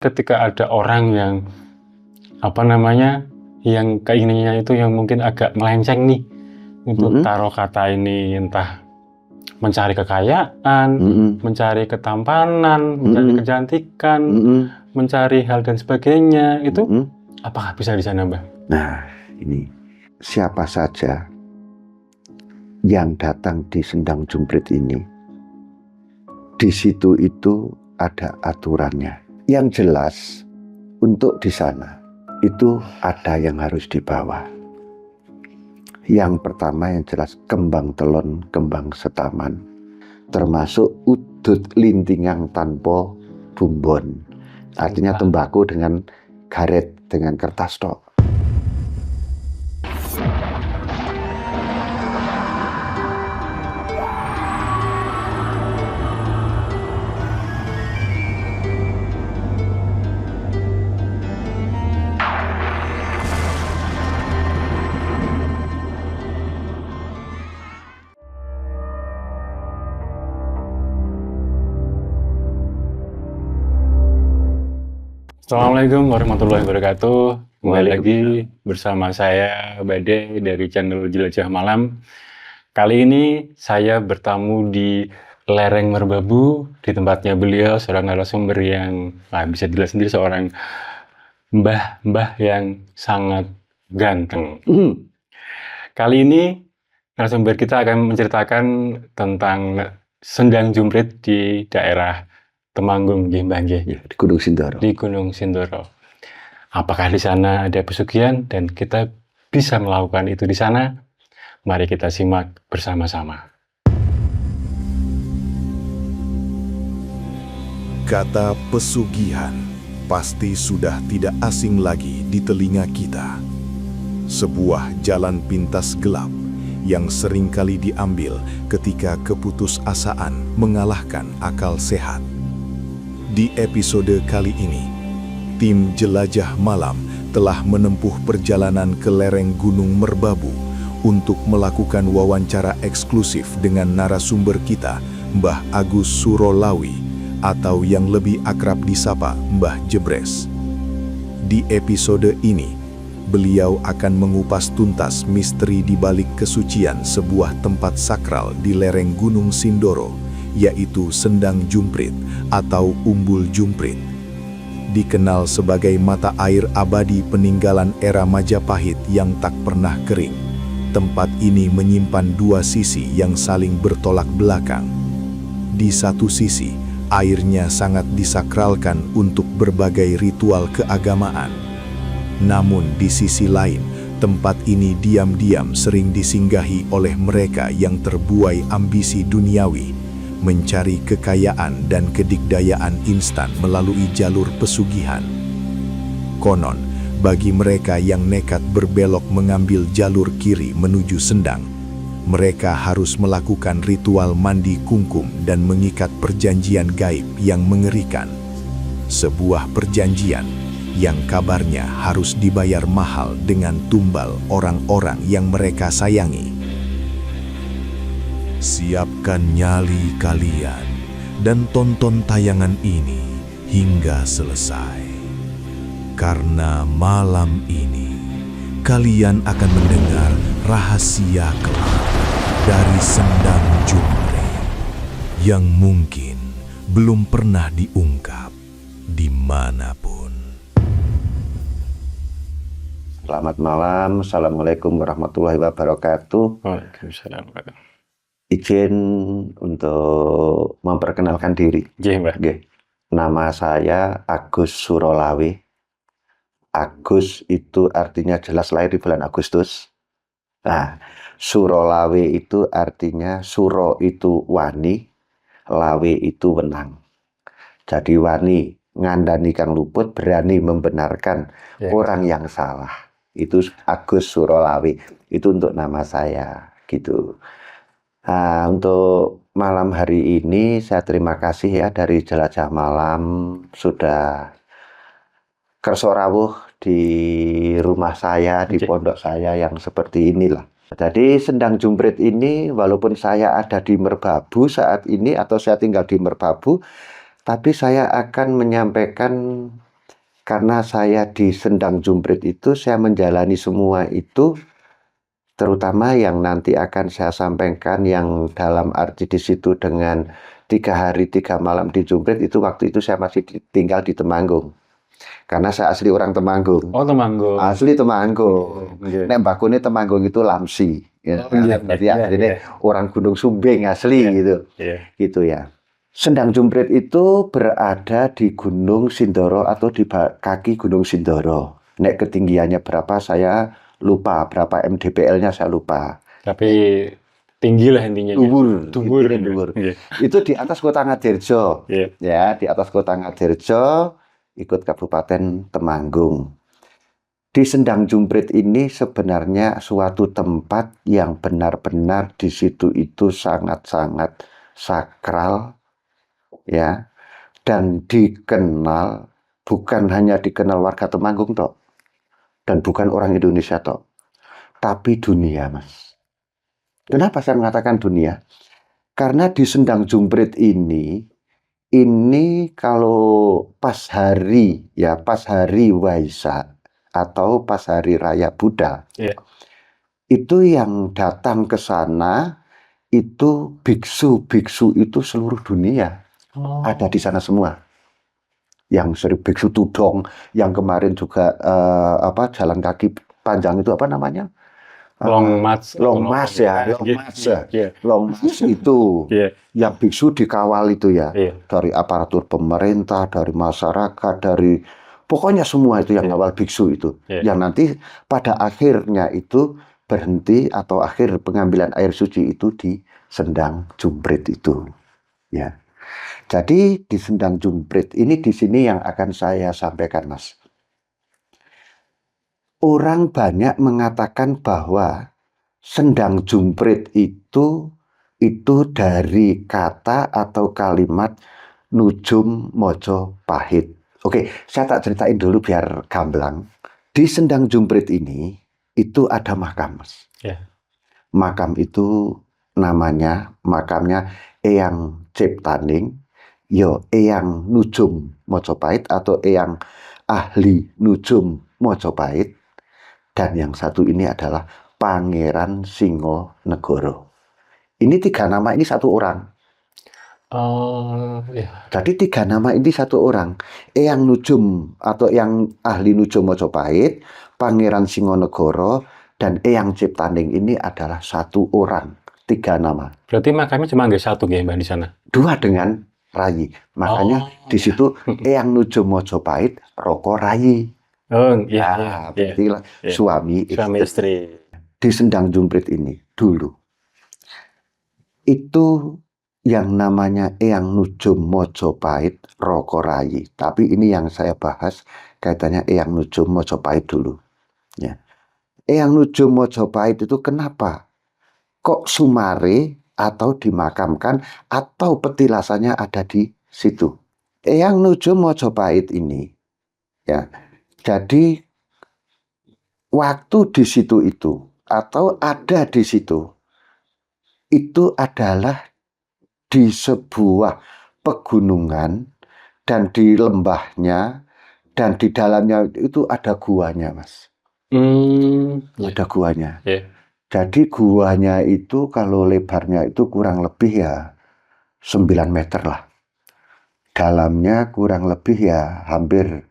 Ketika ada orang yang, yang keinginannya itu yang mungkin agak melenceng nih, untuk taruh kata ini entah mencari kekayaan, mencari ketampanan, mencari kecantikan, mencari hal dan sebagainya, itu apakah bisa di sana, Mbah? Nah, ini siapa saja yang datang di Sendang Jumprit ini, di situ itu ada aturannya. Yang jelas, untuk di sana itu ada yang harus dibawa. Yang pertama yang jelas kembang telon, kembang setaman, termasuk udut lintingang tanpa bumbon. Artinya tembakau dengan garet, dengan kertas tok. Assalamualaikum warahmatullahi wabarakatuh. Kembali lagi bersama saya Bade dari channel Jelajah Malam. Kali ini saya bertamu di lereng Merbabu, di tempatnya beliau, seorang narasumber yang bisa dilihat sendiri, seorang mbah yang sangat ganteng. Kali ini narasumber kita akan menceritakan tentang Sendang Jumprit di daerah Temanggung, di Gunung Sindoro. Di Gunung Sindoro. Apakah di sana ada pesugihan dan kita bisa melakukan itu di sana? Mari kita simak bersama-sama. Kata pesugihan pasti sudah tidak asing lagi di telinga kita. Sebuah jalan pintas gelap yang seringkali diambil ketika keputusasaan mengalahkan akal sehat. Di episode kali ini, tim Jelajah Malam telah menempuh perjalanan ke lereng Gunung Merbabu untuk melakukan wawancara eksklusif dengan narasumber kita, Mbah Agus Surolawi, atau yang lebih akrab disapa Mbah Jebres. Di episode ini, beliau akan mengupas tuntas misteri di balik kesucian sebuah tempat sakral di lereng Gunung Sindoro, yaitu Sendang Jumprit atau Umbul Jumprit. Dikenal sebagai mata air abadi peninggalan era Majapahit yang tak pernah kering, tempat ini menyimpan dua sisi yang saling bertolak belakang. Di satu sisi, airnya sangat disakralkan untuk berbagai ritual keagamaan. Namun di sisi lain, tempat ini diam-diam sering disinggahi oleh mereka yang terbuai ambisi duniawi, mencari kekayaan dan kedikdayaan instan melalui jalur pesugihan. Konon, bagi mereka yang nekat berbelok mengambil jalur kiri menuju Sendang, mereka harus melakukan ritual mandi kungkum dan mengikat perjanjian gaib yang mengerikan. Sebuah perjanjian yang kabarnya harus dibayar mahal dengan tumbal orang-orang yang mereka sayangi. Siapkan nyali kalian dan tonton tayangan ini hingga selesai. Karena malam ini kalian akan mendengar rahasia kelak dari Sendang Jumprit yang mungkin belum pernah diungkap dimanapun. Selamat malam, Assalamualaikum warahmatullahi wabarakatuh. Waalaikumsalam. Izin untuk memperkenalkan diri. Nama saya Agus Surolawi. Agus itu artinya jelas lahir di bulan Agustus. Nah, Surolawi itu artinya suro itu wani, lawe itu wenang. Jadi wani ngandani kang luput, berani membenarkan orang yang salah. Itu Agus Surolawi. Itu untuk nama saya, gitu. Nah, untuk malam hari ini saya terima kasih ya dari Jelajah Malam sudah kerso rawuh di rumah saya, di pondok saya yang seperti inilah. Jadi Sendang Jumprit ini walaupun saya ada di Merbabu saat ini atau saya tinggal di Merbabu, tapi saya akan menyampaikan karena saya di Sendang Jumprit itu saya menjalani semua itu, terutama yang nanti akan saya sampaikan yang dalam arti di situ dengan 3 hari 3 malam di Jumprit itu, waktu itu saya masih tinggal di Temanggung. Karena saya asli orang Temanggung. Oh, Temanggung. Asli Temanggung. Nek mbakune Temanggung itu Lamsi. Ya, berarti aslinya orang Gunung Sumbing asli gitu. Gitu ya. Sendang Jumprit itu berada di Gunung Sindoro atau di kaki Gunung Sindoro. Nek ketinggiannya berapa saya lupa, berapa mdpl-nya saya lupa. Tapi tinggi lah intinya. Dubur. Itu di atas Kota Ngadirjo. Ya, di atas Kota Ngadirjo, ikut Kabupaten Temanggung. Di Sendang Jumprit ini sebenarnya suatu tempat yang benar-benar di situ itu sangat-sangat sakral, ya, dan dikenal, bukan hanya dikenal warga Temanggung toh, dan bukan orang Indonesia toh, tapi dunia, Mas. Kenapa saya mengatakan dunia? Karena di Sendang Jumprit ini kalau pas hari Waisak atau pas hari Raya Buddha, itu yang datang ke sana itu biksu-biksu itu seluruh dunia ada di sana semua. Yang Sri Biksu Tudong, yang kemarin juga jalan kaki panjang itu apa namanya? Long March itu yang biksu dikawal itu ya, dari aparatur pemerintah, dari masyarakat, dari pokoknya semua itu yang ngawal biksu itu, yang nanti pada akhirnya itu berhenti atau akhir pengambilan air suci itu di Sendang Jumprit itu, ya. Jadi di Sendang Jumprit ini di sini yang akan saya sampaikan, Mas. Orang banyak mengatakan bahwa Sendang Jumprit itu dari kata atau kalimat Nujum Mojopahit. Oke, saya tak ceritain dulu biar gamblang. Di Sendang Jumprit ini itu ada makam, Mas. Makam itu makamnya Eyang Ciptaning, Eyang Nujum Mojopahit atau Eyang Ahli Nujum Mojopahit. Dan yang satu ini adalah Pangeran Singonegoro. Ini 3 nama ini satu orang. Jadi 3 nama ini satu orang. Eyang Nujum atau Eyang Ahli Nujum Mojopahit, Pangeran Singonegoro, dan Eyang Ciptaning ini adalah satu orang. 3 nama. Berarti makamnya cuma nggak satu ya, Mbak, di sana? 2 dengan Rayi. Makanya di situ Eyang Nujum Mojopahit, Roko Rayi. Berarti suami istri. Di Sendang Jumprit ini dulu itu yang namanya Eyang Nujum Mojopahit, Roko Rayi. Tapi ini yang saya bahas kaitannya Eyang Nujum Mojopahit dulu, ya. Eyang Nujum Mojopahit itu kenapa kok Sumare atau dimakamkan atau petilasannya ada di situ? Eyang Nujum Mojopahit ini, ya. Jadi waktu di situ itu atau ada di situ itu adalah di sebuah pegunungan dan di lembahnya dan di dalamnya itu ada guanya, Mas. Ada guanya. Jadi guanya itu kalau lebarnya itu kurang lebih ya 9 meter lah. Dalamnya kurang lebih ya hampir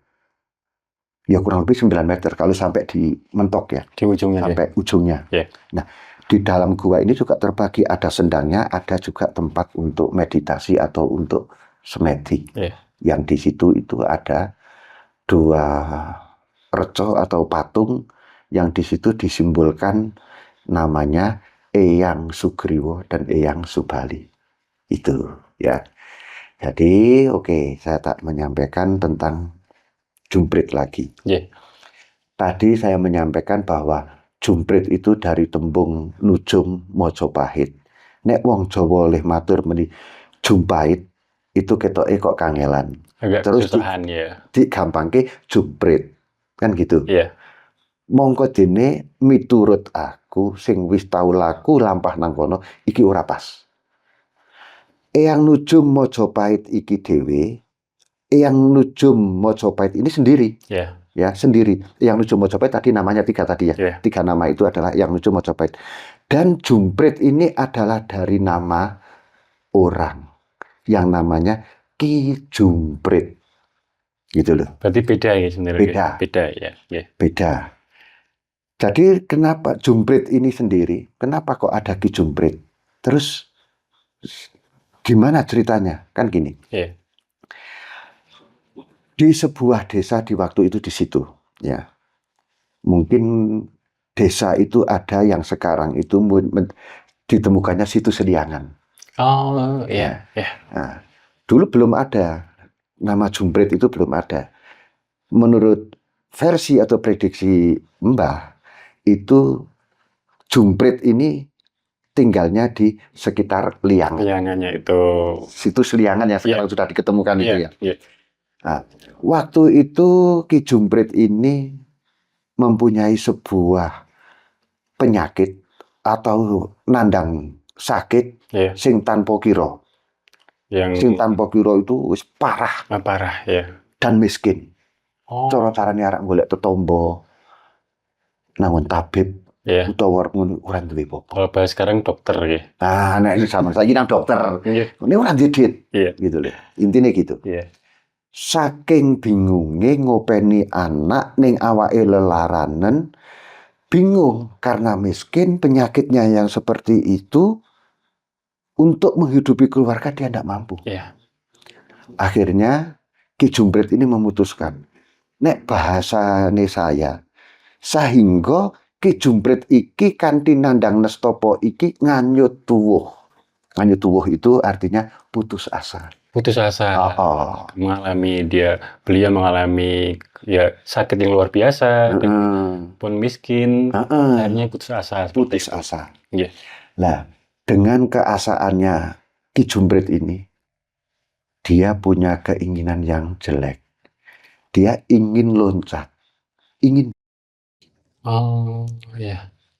kurang lebih 9 meter kalau sampai di mentok ya, di ujungnya, sampai ujungnya. Nah, di dalam gua ini juga terbagi, ada sendangnya, ada juga tempat untuk meditasi atau untuk semedi. Yang di situ itu ada 2 reco atau patung yang di situ disimbolkan namanya Eyang Sugriwo dan Eyang Subali. Itu ya. Jadi saya tak menyampaikan tentang Jumprit lagi. Tadi saya menyampaikan bahwa Jumprit itu dari tembung Nujum Mojopahit. Nek wong Jawa oleh matur meni Jumpait itu ketoke kok kangelan. Terus digampangke Jumprit. Kan gitu. Mongko dene miturut aku sing wis tau laku lampah nang kono iki ora pas. Eyang Nujum Mojopahit iki dhewe Eyang Nujum Mojopahit ini sendiri. Ya. Ya, sendiri. Eyang Nujum Mojopahit tadi namanya 3 tadi ya. Yeah. 3 nama itu adalah Eyang Nujum Mojopahit. Dan Jumprit ini adalah dari nama orang yang namanya Ki Jumprit. Gitu loh. Berarti beda ya sebenarnya. Beda ya. Beda. Jadi kenapa Jumprit ini sendiri? Kenapa kok ada Ki Jumprit? Terus gimana ceritanya? Kan gini. Di sebuah desa di waktu itu di situ, ya. Mungkin desa itu ada yang sekarang itu ditemukannya situ Seliangan. Oh, iya. Nah, dulu belum ada nama Jumprit, itu belum ada. Menurut versi atau prediksi Mbah, itu Jumprit ini tinggalnya di sekitar Liang. Liangannya itu situs Liangan yang sekarang sudah diketemukan itu ya. Nah, waktu itu Ki Jumprit ini mempunyai sebuah penyakit atau nandang sakit sing tanpa kira. Sing tanpa kira itu wis parah. Parah ya. Dan miskin. Cara carane arek golek tetombo nangon tabib utawa ora duwe apa-apa. Kalau bahas sekarang dokter ya. Nah, ini sama saiki nang dokter. Ini ora duwe duit. Gitu loh. Intine gitu. Saking bingunge ngopeni anak ning awake lelaranen, bingung karena miskin, penyakitnya yang seperti itu, untuk menghidupi keluarga dia tidak mampu. Akhirnya Ki Jumprit ini memutuskan, nek bahasane saya, sehingga Ki Jumprit iki kanthi nandang nestopo iki nganyut tuwuh. Nganyut tuwuh itu artinya putus asa. Putus asa. Beliau mengalami ya sakit yang luar biasa, pun miskin, akhirnya putus asa. Putus asa. Nah, dengan keasaannya Ki Jumprit ini, dia punya keinginan yang jelek. Dia ingin loncat, ingin.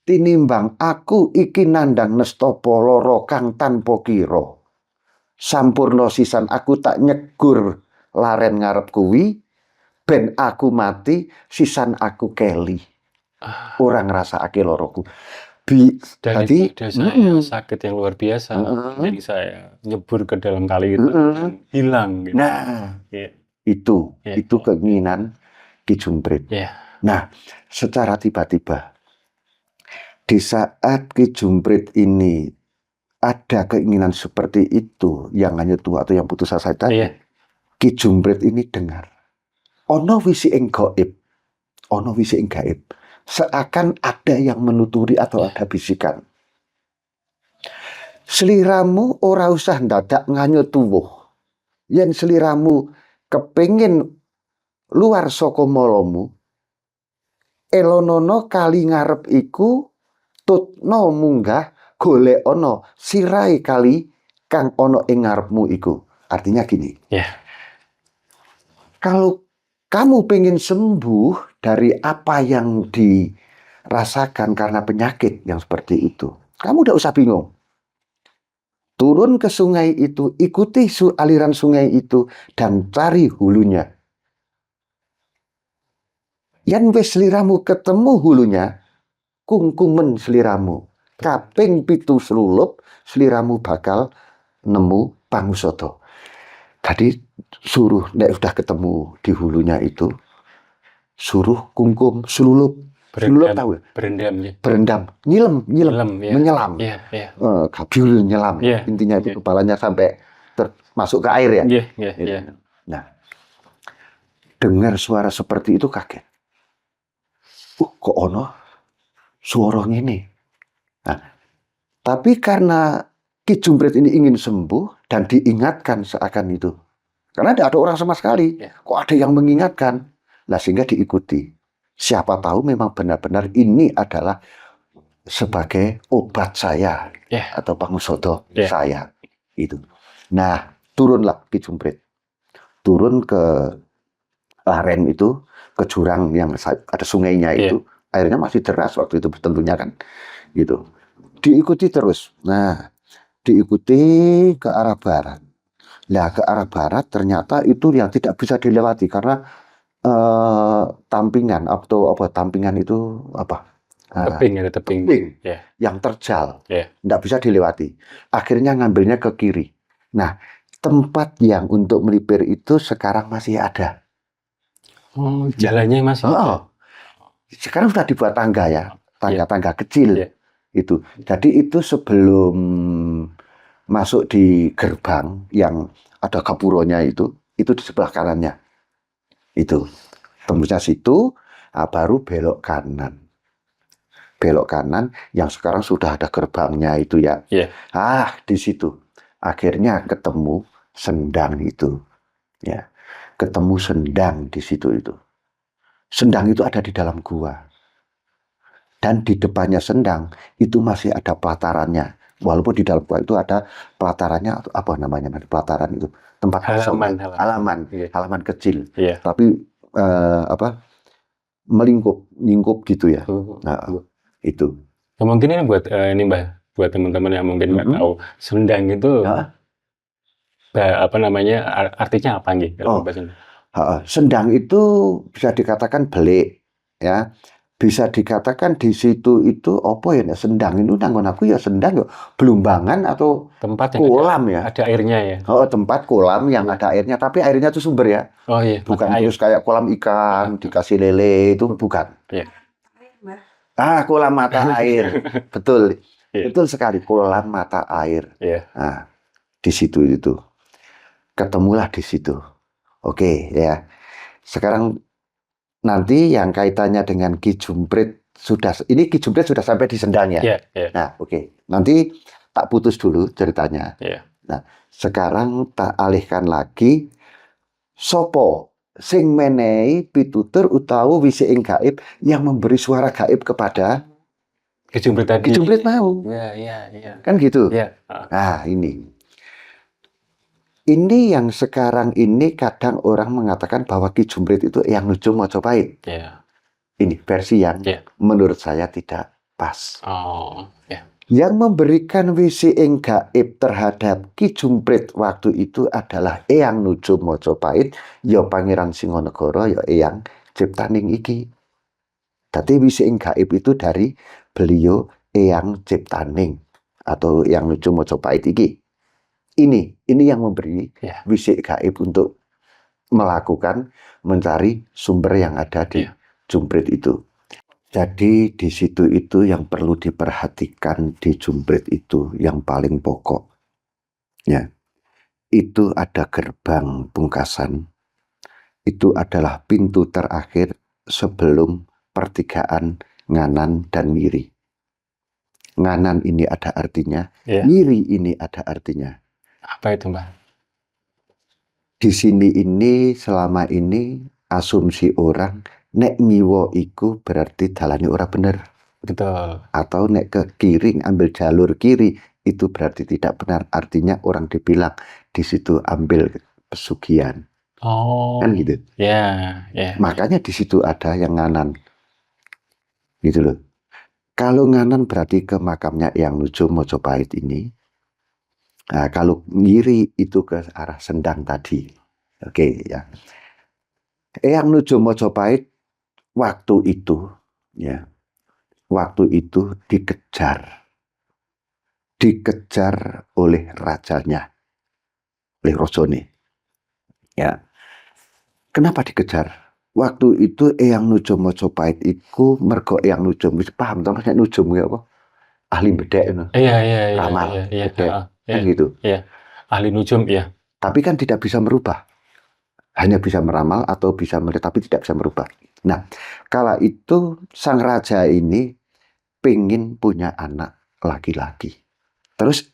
Tinimbang aku iki nandang nestopo loro kang tanpa kira. Sampurna sisan aku tak nyegur laren ngarep kuwi, ben aku mati sisan aku keli. Orang ngrasakake loroku. Tadi saya sakit yang luar biasa. Jadi saya nyebur ke dalam kali itu hilang. Gitu. Nah, itu keinginan Ki Jumprit. Nah, secara tiba-tiba di saat Ki Jumprit ini ada keinginan seperti itu, yang hanyut tuwuh atau yang putus asa tadi, Ki Jumprit ini dengar ono wisi ing gaib, ono wisi ing gaib, seakan ada yang menuturi atau ada bisikan. Sliramu ora usah ndadak nganyut tuwuh. Yen sliramu kepengin luar saka malamu, elonono kali ngarep iku tutno munggah golek ono sirai kali kang ono ing ngarepmu iku. Artinya gini. Kalau kamu pengen sembuh dari apa yang dirasakan karena penyakit yang seperti itu, kamu udah usah bingung. Turun ke sungai itu, ikuti aliran sungai itu dan cari hulunya. Yen wis sliramu ketemu hulunya, kungkumen sliramu. Kaping 7 slulup, sliramu bakal nemu pangusada. Jadi suruh, nek udah ketemu di hulunya itu, suruh kungkum slulup. Slulup tahu ya? Berendam. Nyilem, menyelam. Gabiul nyelam. Intinya itu kepalanya sampai masuk ke air ya. Nah, dengar suara seperti itu kaget. Kok ono suara ini? Nah, tapi karena Ki Jumprit ini ingin sembuh dan diingatkan seakan itu. Karena tidak ada orang sama sekali. Kok ada yang mengingatkan? Nah, sehingga diikuti. Siapa tahu memang benar-benar ini adalah sebagai obat saya atau pangusada saya. Itu. Nah, turunlah Ki Jumprit. Turun ke laren itu, ke jurang yang ada sungainya itu. Airnya masih deras waktu itu tentunya kan. Gitu. Diikuti terus. Nah, diikuti ke arah barat. Nah, ke arah barat ternyata itu yang tidak bisa dilewati karena tampingan atau apa tampingan itu apa? Tebing, ada tebing. Tebing Yeah. yang terjal, Yeah. tidak bisa dilewati. Akhirnya ngambilnya ke kiri. Nah, tempat yang untuk melipir itu sekarang masih ada. Oh, jalannya masih ada. Sekarang sudah dibuat tangga ya, tangga-tangga kecil. Yeah. Itu. Jadi itu sebelum masuk di gerbang yang ada gapuronya itu di sebelah kanannya. Itu. Tembusnya situ, baru belok kanan. Belok kanan yang sekarang sudah ada gerbangnya itu ya. Yeah. Di situ. Akhirnya ketemu sendang itu. Ya. Ketemu sendang di situ itu. Sendang itu ada di dalam gua. Dan di depannya sendang itu masih ada pelatarannya. Walaupun di dalam gua itu ada pelatarannya, apa namanya? Pelataran itu tempat halaman kecil. Yeah. Tapi melingkup gitu ya. Itu. Nah, mungkin ini buat buat teman-teman yang mungkin nggak tahu sendang itu apa namanya, artinya apa gitu? Sendang itu bisa dikatakan belik ya. Bisa dikatakan di situ itu apa ya sendang itu nanggon aku ya sendang ya belumbangan atau tempat yang kolam ada airnya ya. Tempat kolam yang ada airnya, tapi airnya itu sumber ya. Oh iya, bukan terus kayak kolam ikan dikasih lele itu bukan. Iya. Kolam mata air. Betul. Betul sekali, kolam mata air. Nah, di situ itu. Ketemulah di situ. Oke, ya. Sekarang nanti yang kaitannya dengan Ki Jumprit ini Ki Jumprit sudah sampai di Sendang ya. Nah, oke. Nanti tak putus dulu ceritanya. Nah, sekarang tak alihkan lagi sopo sing menehi pitutur utawa wisi ing gaib yang memberi suara gaib kepada Ki Jumprit tadi. Ki Jumprit mau. Iya. Kan gitu. Nah, ini yang sekarang ini kadang orang mengatakan bahwa Ki Jumprit itu yang Nujum Mojopahit. Ini versi yang menurut saya tidak pas. Yang memberikan wisi ing gaib terhadap Ki Jumprit waktu itu adalah Eyang Nujum Mojopahit, ya Pangeran Singonegoro, ya Eyang Ciptaning iki. Tapi wisi ing gaib itu dari beliau Eyang Ciptaning atau Eyang Nujum Mojopahit iki. Ini yang memberi wisi gaib untuk melakukan mencari sumber yang ada di Jumprit itu. Jadi di situ itu yang perlu diperhatikan di Jumprit itu yang paling pokok. Ya. Itu ada gerbang pungkasan. Itu adalah pintu terakhir sebelum pertigaan Nganan dan Miri. Nganan ini ada artinya, Miri ini ada artinya. Apa itu, Mbak? Di sini ini selama ini asumsi orang nek ngiwo iku berarti dalane ora bener. Betul. Atau nek ke kiri ambil jalur kiri itu berarti tidak benar. Artinya orang dibilang di situ ambil pesugihan. Kan gitu. Makanya di situ ada yang Nganan. Gitu loh. Kalau Nganan berarti ke makamnya Eyang Nujum Mojopahit ini. Nah, kalau ngiri itu ke arah Sendang tadi. Oke, ya. Eyang Nujum Mojopahit waktu itu dikejar oleh rajanya, oleh Rojone. Ya. Kenapa dikejar? Waktu itu Eyang Nujum Mojopahit itu mergo Eyang Nujum wis paham to nek Nujum ya apa? Ahli bedek ngono. Iya. Ramal, bedek. Kan gitu. Ahli nujum, iya. Tapi kan tidak bisa merubah. Hanya bisa meramal atau bisa melihat, tapi tidak bisa merubah. Nah, kala itu sang raja ini pengen punya anak laki-laki. Terus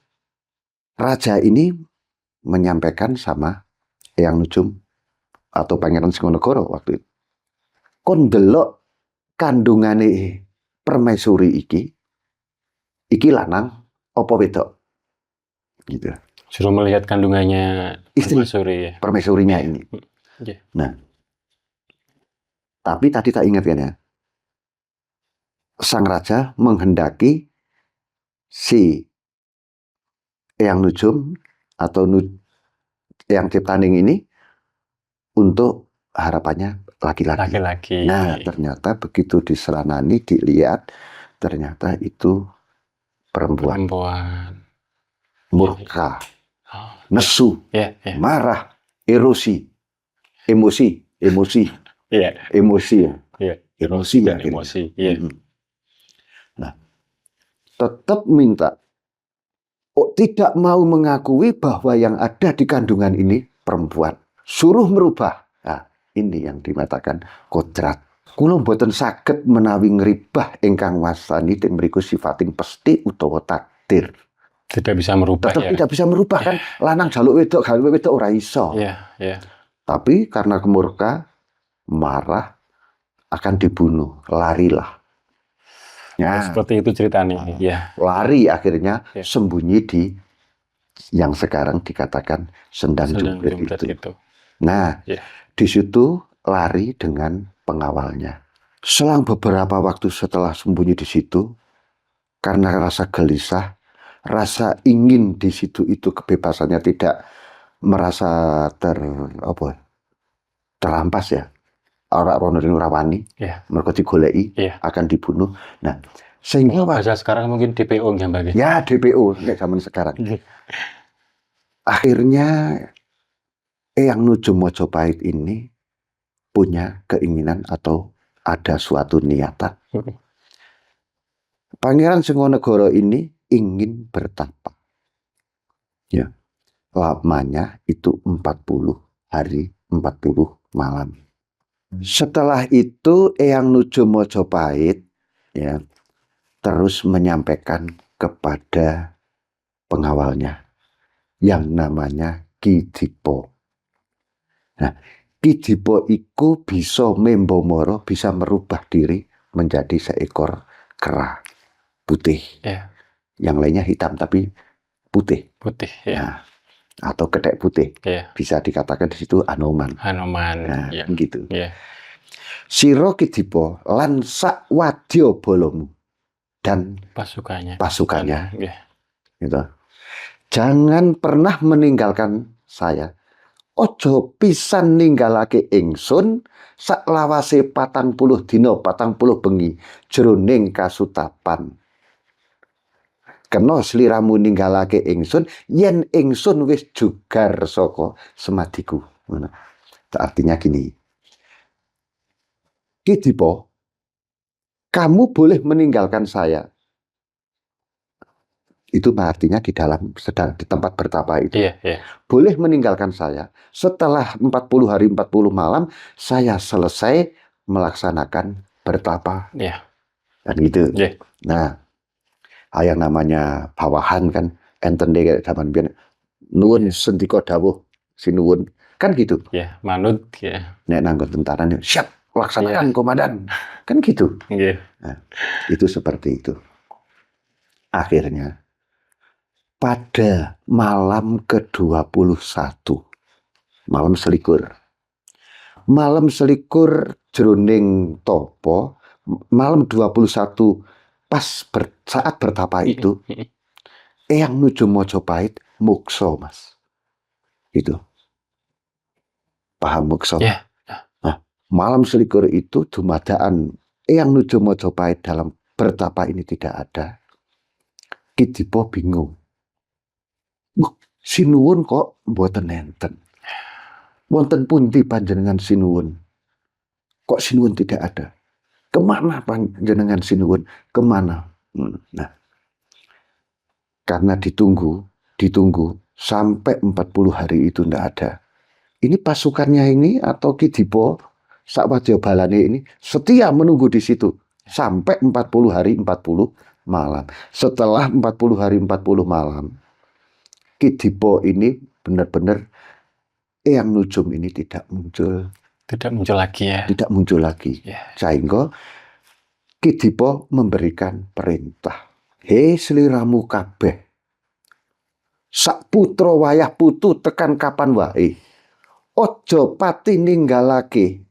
raja ini menyampaikan sama Eyang Nujum atau Pangeran Singonegoro waktu itu. Kon delok kandungane permaisuri iki lanang apa wedok? Gitu. Suruh melihat kandungannya permaisuri. Permaisurinya ini. Nah, tapi tadi tak ingat kan ya, sang raja menghendaki si Eyang Nujum atau Eyang Ciptaning ini untuk harapannya laki-laki. Laki-laki. Nah, ternyata begitu diselanani, dilihat, ternyata itu perempuan. Murka, nesu, marah, emosi, dan emosi. Nah, tetap minta, tidak mau mengakui bahwa yang ada di kandungan ini perempuan. Suruh merubah. Nah, ini yang dimatakan kodrat. Kula mboten saged menawi ngribah ingkang wastani teng mriku sifating pesti utawa takdir. Tidak bisa merubah. Tetap tidak bisa merubah kan. Lanang jaluk wedok, jaluk wedok ora iso. Tapi karena kemurka, marah, akan dibunuh, larilah. Seperti itu ceritanya. Lari akhirnya sembunyi di yang sekarang dikatakan Sendang Jumber itu. Nah, di situ lari dengan pengawalnya. Selang beberapa waktu setelah sembunyi di situ, karena rasa gelisah, rasa ingin di situ itu kebebasannya tidak merasa terampas ya. Ora rono rawani, mereka digoleki, akan dibunuh. Nah, sehingga bahasa sekarang mungkin DPO gambarnya. Ya, DPO nek zaman sekarang. Akhirnya Eyang Nuju Mojopahit ini punya keinginan atau ada suatu niatan. Pangeran Singgonegoro ini ingin bertapa. Ya. Lamanya itu 40 hari, 40 malam. Setelah itu Eyang Nuju Mojopahit ya terus menyampaikan kepada pengawalnya yang namanya Ki Dipo. Nah, Ki Dipo itu bisa membomoro, bisa merubah diri menjadi seekor kera putih. Yang lainnya hitam tapi putih. Nah, atau kedek putih. Bisa dikatakan di situ Anoman. Nah, gitu. Sira Ki Dipo lan sak wadya balamu dan pasukannya. Gitu. Jangan pernah meninggalkan saya. Ojo pisan ninggalake ingsun saklawase 40 dina 40 bengi jroning kasutapan. Kena sliramu ninggalake ingsun yen ingsun wis jugar saka semadiku. Artinya gini. Ki Dipo, kamu boleh meninggalkan saya. Itu artinya di dalam sedang di tempat bertapa itu. Boleh meninggalkan saya. Setelah 40 hari 40 malam saya selesai melaksanakan bertapa. Dan gitu. Nah, yang namanya bawahan kan enten dek zaman biyen nuwun sendika dawuh sinuwun kan gitu. Manut Nek nanggo tentara siap laksanakan komandan. Kan gitu. Nah, itu seperti itu. Akhirnya pada malam ke-21, malam selikur jroning topo, malam 21 saat bertapa itu, Eyang Nuju Mojopahit mukso, Mas. Itu. Paham mukso? Nah, malam selikur itu dumadaan Eyang Nuju Mojopahit dalam bertapa ini tidak ada. Ki Dipo bingung. Sinuwun kok mboten enten. Wonten pundi panjenengan sinuwun? Kok sinuwun tidak ada? Kemana panjenengan sinuwun? Kemana? Nah, karena ditunggu sampai 40 hari itu tidak ada. Ini pasukannya ini atau Ki Dipo sakwadya balane ini setia menunggu di situ sampai 40 hari 40 malam. Setelah 40 hari 40 malam, Ki Dipo ini benar-benar Eyang Nujum ini tidak muncul lagi ya. Tidak muncul lagi. Sehingga Ki Dipo memberikan perintah. Hei sliramu kabeh. Sak putra wayah putu tekan kapan wae. Ojo pati ninggalake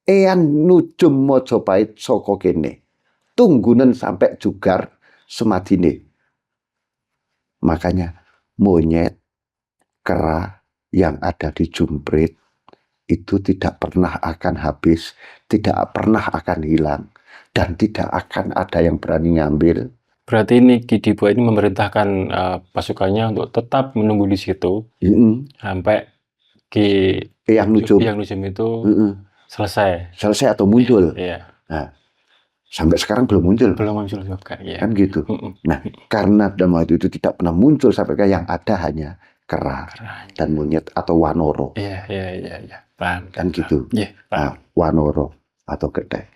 Eyang Nujum Mojopahit saka kene. Tunggunen sampai jugar semadine. Makanya monyet kera yang ada di Jumprit itu tidak pernah akan habis, tidak pernah akan hilang, dan tidak akan ada yang berani ngambil. Berarti ini Ki Dipo ini memerintahkan pasukannya untuk tetap menunggu di situ sampai Ki Eyang Nujum itu selesai atau muncul. Iya. Nah, sampai sekarang belum muncul. Belum muncul juga, ya. Kan gitu. Nah, karena dalam waktu itu tidak pernah muncul sampai ke yang ada hanya kera dan monyet atau wanoro. Iya. Paham. Kan gitu. Iya, Nah, wanoro atau kedai.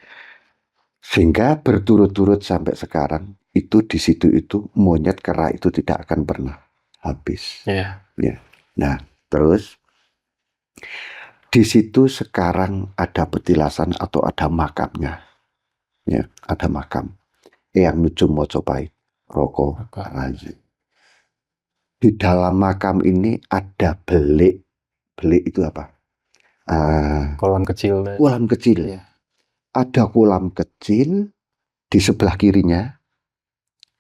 Sehingga berturut-turut sampai sekarang itu di situ itu monyet kera itu tidak akan pernah habis. Iya. Ya. Nah, terus di situ sekarang ada petilasan atau ada makamnya. Ya, ada makam. Eyang Nujum Mojopahit Roko Rayi. Di dalam makam ini ada belik. Belik itu apa? Kolam kecil. Kolam kecil. Ya. Ada kolam kecil di sebelah kirinya.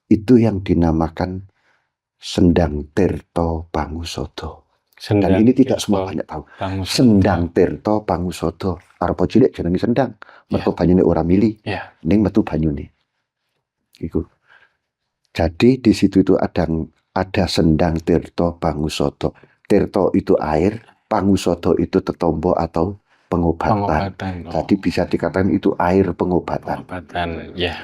Itu yang dinamakan Sendang Tirto Pangusodo. Dan ini tidak semua banyak tahu. Sendang Tirto Pangusodo. Arepa cilik jenenge sendang. Mergo banyune ora mili. Ning metu banyune. Iku. Jadi di situ itu ada Sendang Tirto Pangusodo. Tirto itu air, Pangusodo itu tetombo atau pengobatan. Jadi bisa dikatakan itu air pengobatan.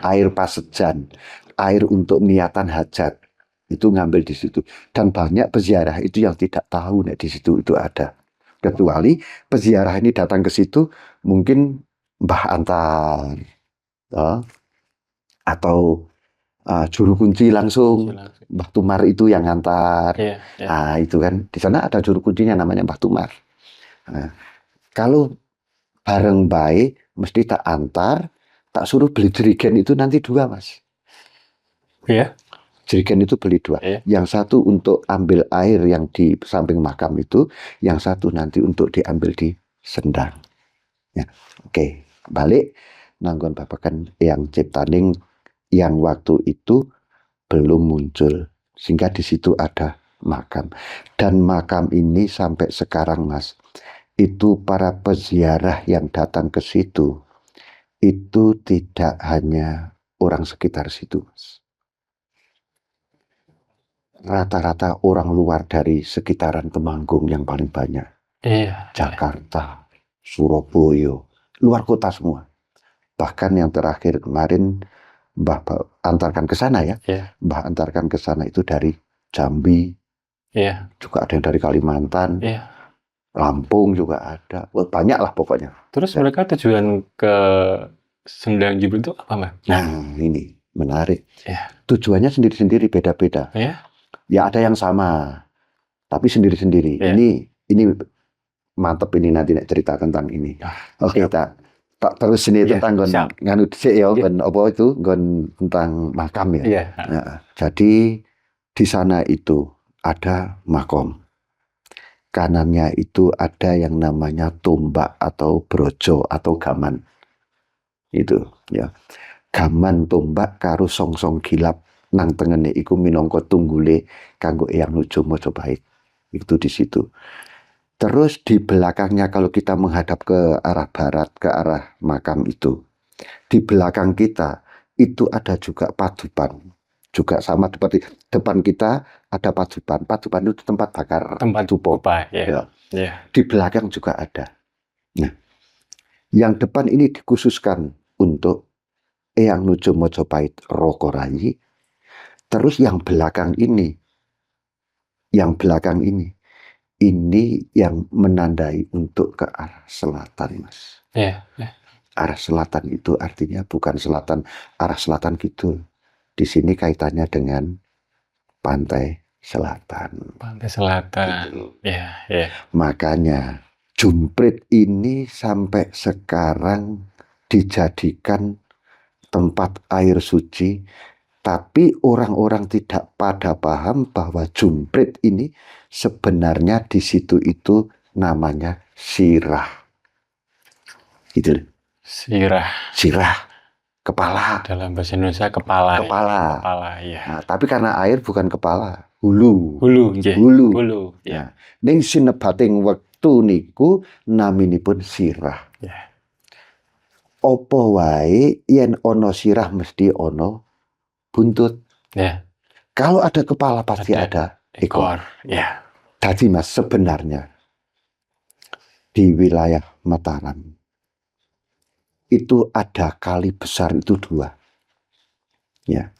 Air pasejan, air untuk niatan hajat. Itu ngambil di situ. Dan banyak peziarah itu yang tidak tahu di situ itu ada. Kecuali peziarah ini datang ke situ mungkin Mbah Antar atau juru kunci langsung. Mbah Tumar itu yang ngantar. Nah, itu kan di sana ada juru kuncinya namanya Mbah Tumar. Nah, kalau bareng baik mesti tak antar, tak suruh beli jerigen itu nanti 2, Mas. Iya. Jerigen itu beli 2. Yang satu untuk ambil air yang di samping makam itu, yang satu nanti untuk diambil di sendang. Ya, oke. Balik nanggon babakan yang Ciptaning yang waktu itu belum muncul, sehingga di situ ada makam. Dan makam ini sampai sekarang, Mas, itu para peziarah yang datang ke situ itu tidak hanya orang sekitar situ, Mas. Rata-rata orang luar dari sekitaran Temanggung yang paling banyak. Jakarta, Surabaya, luar kota semua. Bahkan yang terakhir kemarin Mbah antarkan ke sana ya. Mbah antarkan ke sana itu dari Jambi. Juga ada yang dari Kalimantan. Lampung juga ada. Banyak lah pokoknya. Terus mereka tujuan ke Sendang Jumprit itu apa, Mbak? Nah, ini menarik. Tujuannya sendiri-sendiri, beda-beda. Ya ada yang sama, tapi sendiri-sendiri. Ini mantep ini nanti cerita tentang ini. Oke, tak terus ini tentang nganu dhisik ya, apa itu tentang makam ya. Nah, jadi di sana itu ada makom. Kanannya itu ada yang namanya tombak atau brojo atau gaman. Itu ya. Gaman tombak karo song-song gilap nang tengene iku minangka tunggule kanggo Eyang Nujum Mojopahit. Itu di situ. Terus di belakangnya kalau kita menghadap ke arah barat, ke arah makam itu, di belakang kita itu ada juga padupan. Juga sama seperti depan kita ada padupan. Padupan itu tempat bakar dupa. Di belakang juga ada. Nah, yang depan ini dikhususkan untuk Eyang Nujum Mojopahit Roko Rayi. Terus yang belakang ini ini yang menandai untuk ke arah selatan, Mas. Arah selatan itu artinya bukan selatan, arah selatan gitu. Di sini kaitannya dengan pantai selatan. Pantai selatan. Makanya Jumprit ini sampai sekarang dijadikan tempat air suci, tapi orang-orang tidak pada paham bahwa Jumprit ini sebenarnya di situ itu namanya sirah. Gitu. Sirah. Kepala. Dalam bahasa Indonesia kepala. Nah, tapi karena air bukan kepala. hulu. Hulu, nggih. Hulu. Hulu. Ya. Ning sinebating wektu niku naminipun sirah. Ya. Apa wae yen ana sirah mesti ana buntut. Ya. Kalau ada kepala pasti ada ekor. Ya. Jadi Mas, sebenarnya di wilayah Mataram itu ada kali besar itu 2. Ya.